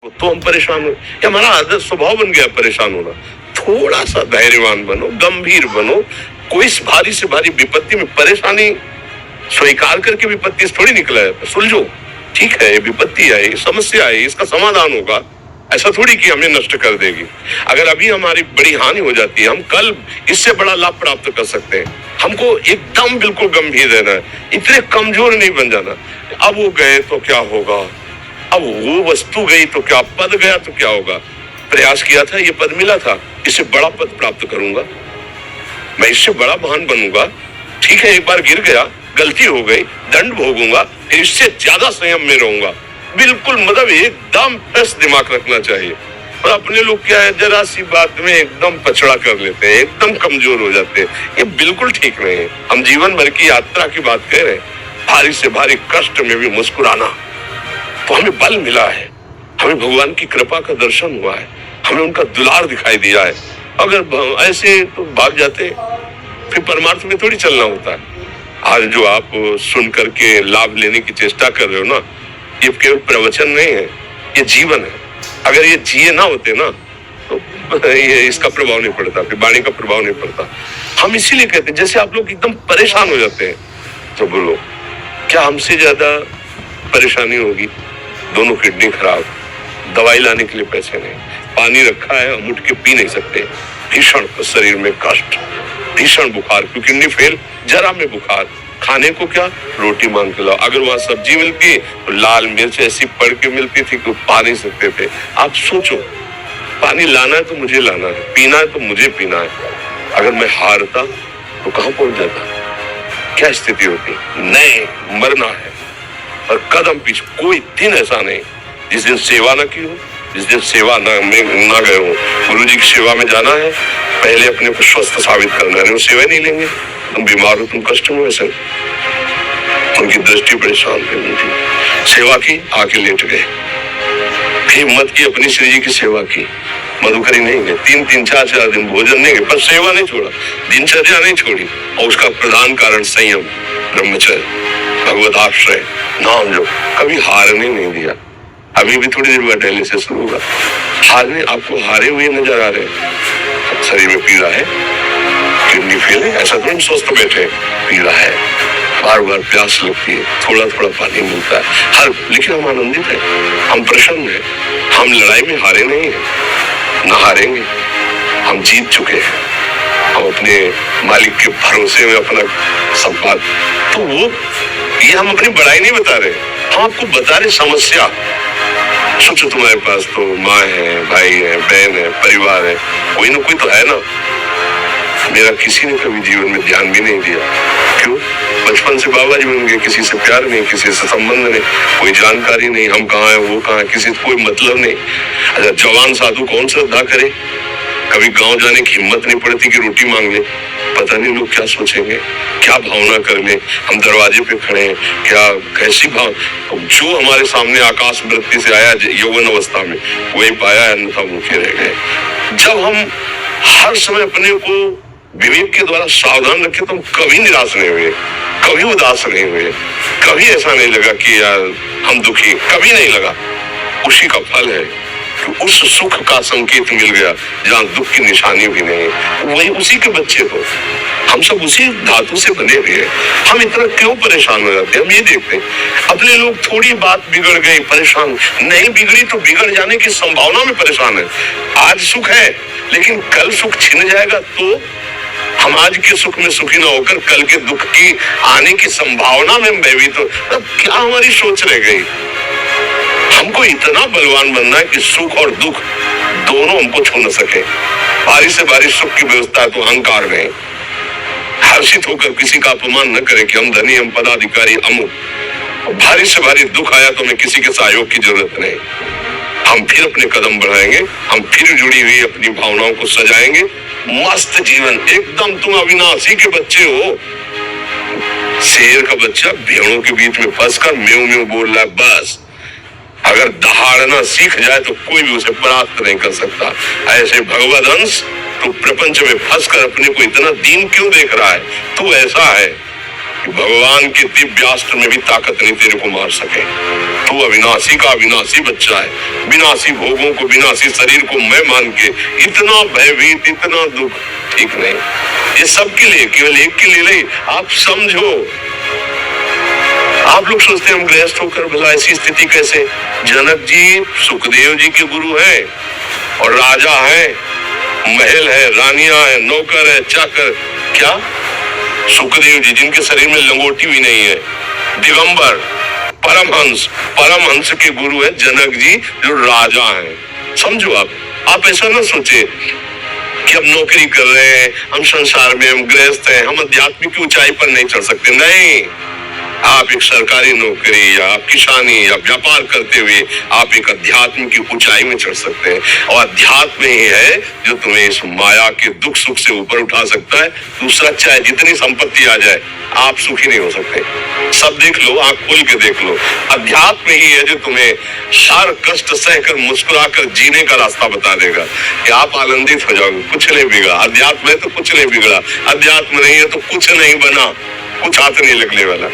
तो हम परेशान हो, ये हमारा आदत स्वभाव बन गया परेशान होना। थोड़ा सा धैर्यवान बनो, गंभीर बनो। कोई इस भारी से भारी विपत्ति में परेशानी स्वीकार करके विपत्ति से थोड़ी निकला है, सुलझो। ठीक है, विपत्ति आई, समस्या आई, इसका समाधान होगा। ऐसा थोड़ी कि हमें नष्ट कर देगी। अगर अभी हमारी बड़ी हानि हो जाती है, हम कल इससे बड़ा लाभ प्राप्त कर सकते हैं। हमको एकदम बिल्कुल गंभीर रहना है, इतने कमजोर नहीं बन जाना। अब वो गए तो क्या होगा, अब वो वस्तु गई तो क्या, पद गया तो क्या होगा। प्रयास किया था, ये पद मिला था, इससे बड़ा पद प्राप्त करूंगा, मैं इससे बड़ा महान बनूंगा। ठीक है, एक बार गिर गया, गलती हो गई, दंड भोगूंगा, फिर इससे ज्यादा संयम में रहूंगा। बिल्कुल मतलब एकदम फ्रेश दिमाग रखना चाहिए। और अपने लोग क्या है, जरा सी बात में एकदम पछड़ा कर लेते हैं, एकदम कमजोर हो जाते हैं। ये बिल्कुल ठीक नहीं है। हम जीवन भर की यात्रा की बात कह रहे हैं, भारी से भारी कष्ट में भी मुस्कुराना, तो हमें बल मिला है, हमें भगवान की कृपा का दर्शन हुआ है, हमें उनका दुलार दिखाई दिया है। अगर ऐसे तो भाग जाते, फिर परमार्थ में थोड़ी चलना होता है। आज जो आप सुन करके लाभ लेने की चेष्टा कर रहे हो ना, ये केवल प्रवचन नहीं है, ये जीवन है। अगर ये जिए ना होते ना तो ये इसका प्रभाव नहीं पड़ता, फिर वाणी का प्रभाव नहीं पड़ता। हम इसीलिए कहते हैं, जैसे आप लोग एकदम परेशान हो जाते हैं तो बोलो क्या हमसे ज्यादा परेशानी होगी। दोनों किडनी खराब, दवाई लाने के लिए पैसे नहीं, पानी रखा है हम उठ के पी नहीं सकते, भीषण शरीर में कष्ट, भीषण बुखार, क्योंकि किडनी फेल, जरा में बुखार, खाने को क्या, रोटी मांग के लाओ। अगर वहां सब्जी मिलती तो लाल मिर्च ऐसी पड़ के मिलती थी कि पा नहीं सकते थे। आप सोचो, पानी लाना है तो मुझे लाना है, पीना है तो मुझे पीना है। अगर मैं हारता तो कहां पहुंच जाता, क्या स्थिति होती। नहीं, मरना है और कदम पीछे। कोई दिन ऐसा नहीं जिस दिन सेवा न की हो, जिस दिन सेवा न गए हो। गुरु जी की सेवा में जाना है, पहले अपने को स्वस्थ साबित करना है। वो सेवा नहीं लेंगे, तुम बीमार हो, तुम कष्ट में, वैसे उनकी दृष्टि बड़ी शांत है उनकी। सेवा की, आके लेट गए, हिम्मत की, अपनी श्री जी की सेवा की, मधुकरी नहीं गए, 3-4 दिन भोजन नहीं गए, पर सेवा नहीं छोड़ा, दिनचर्या नहीं छोड़ी। और उसका प्रधान कारण संयम, ब्रह्मचर्य, भगवत आश्रय, नाम जो कभी हारने नहीं दिया। अभी भी थोड़ी देर बाद डायलिसिस शुरू होगा, हारने, आपको हारे हुए नजर आ रहे हैं। शरीर में पीड़ा है, किडनी फेल है, ऐसा तो हम स्वस्थ बैठे, पीड़ा है, बार बार प्यास लगती है, थोड़ा थोड़ा पानी मिलता है हर, लेकिन हम आनंदित है, हम प्रसन्न है। हम लड़ाई में हारे नहीं है, न हारेंगे, हम जीत चुके हैं। हम अपने मालिक के भरोसे में अपना संपाद, तो वो ये हम अपनी बड़ाई नहीं बता रहे, हम आपको बता रहे समस्या। सोचो तुम्हारे पास तो माँ है, भाई है, बहन है, परिवार है, कोई ना कोई तो है ना। मेरा किसी ने कभी जीवन में ध्यान भी नहीं दिया, क्यों? बचपन से बाबा जी बन गए, किसी से प्यार नहीं, किसी से संबंध नहीं, कोई जानकारी नहीं, हम कहाँ हैं, वो कहाँ है, किसी से कोई मतलब नहीं। अच्छा, जवान साधु कौन श्रद्धा करे, कभी गांव जाने की हिम्मत नहीं पड़ती कि रोटी मांग ले। पता नहीं लोग क्या सोचेंगे, क्या भावना कर ले। हम दरवाजे पे खड़े हैं, क्या कैसी भाव, जो हमारे सामने आकाश वृत्ति से आया यौवन अवस्था में वही पाया, अन्यथा भूखे रह गए। जब हम हर समय अपने को विवेक के द्वारा सावधान रखे तो हम कभी निराश नहीं हुए, कभी उदास नहीं हुए, कभी ऐसा नहीं लगा कि यार हम दुखी, कभी नहीं लगा। उसी का फल है कि उस सुख का संकेत मिल गया जहाँ दुख की निशानी भी नहीं, वही उसी के बच्चे को। हम सब उसी धातु से बने हुए हैं। हम इतना क्यों परेशान हो जाते हैं, हम ये देखते हैं। अपने लोग थोड़ी बात बिगड़ गई परेशान, नहीं बिगड़ी तो बिगड़ जाने की संभावना में परेशान है। आज सुख है लेकिन कल सुख छिन जाएगा, तो हम आज के सुख में सुखी ना होकर कल के दुख की आने की संभावना में भयभीत हो, तब क्या हमारी सोच रह गई। हमको इतना बलवान बनना है कि सुख और दुख दोनों हमको छू न सके। भारी से भारी सुख की व्यवस्था है तो अहंकार नहीं, हर्षित होकर किसी का अपमान न करें कि हम धनी, हम पदाधिकारी, अमुक। भारी से भारी दुख आया तो हमें किसी के सहयोग की जरूरत नहीं, हम फिर अपने कदम बढ़ाएंगे, हम फिर जुड़ी हुई अपनी भावनाओं को सजाएंगे। मस्त जीवन, एकदम तुम अविनाशी के बच्चे हो। शेर का बच्चा भेड़ों के बीच में फंसकर म्यू म्यू बोल रहा है, बस अगर दहाड़ना सीख जाए तो कोई भी उसे परास्त नहीं कर सकता। ऐसे भगवद अंश तो प्रपंच में फंसकर अपने को इतना दीन क्यों देख रहा है? तू ऐसा है भगवान के दिव्यास्त्र में भी ताकत नहीं तेरे को मार सके। तू अविनाशी का अविनाशी बच्चा है। विनाशी भोगों को, विनाशी शरीर को मैं मान के इतना भयभीत, इतना दुख ठीक नहीं। ये सबके लिए, केवल एक के लिए नहीं। आप समझो, आप लोग सोचते हैं हम गृहस्थ होकर भला ऐसी स्थिति कैसे। जनक जी सुखदेव जी के गुरु हैं और राजा है, महल है, रानियां है, नौकर है, चाकर। क्या सुखदेव जी जिनके शरीर में लंगोटी भी नहीं है, दिगंबर, परमहंस, परमहंस के गुरु है जनक जी जो राजा हैं। समझो आप ऐसा ना सोचे कि हम नौकरी कर रहे हैं, हम संसार में, हम गृहस्थ हैं, हम आध्यात्मिक ऊंचाई पर नहीं चढ़ सकते। नहीं, आप एक सरकारी नौकरी या किसानी या व्यापार करते हुए आप एक अध्यात्म की ऊंचाई में चढ़ सकते हैं। और अध्यात्म ही है जो तुम्हें इस माया के दुख सुख से ऊपर उठा सकता है। दूसरा, चाहे जितनी संपत्ति आ जाए, आप सुखी नहीं हो सकते। सब देख लो, आंख खोल के देख लो। अध्यात्म ही है जो तुम्हें सार कष्ट सहकर मुस्कुराकर जीने का रास्ता बता देगा कि आप आनंदित हो जाओगे। कुछ नहीं बिगड़ा। अध्यात्म है तो कुछ नहीं बिगड़ा, अध्यात्म नहीं है तो कुछ नहीं बना, कुछ हाथ नहीं लगने वाला।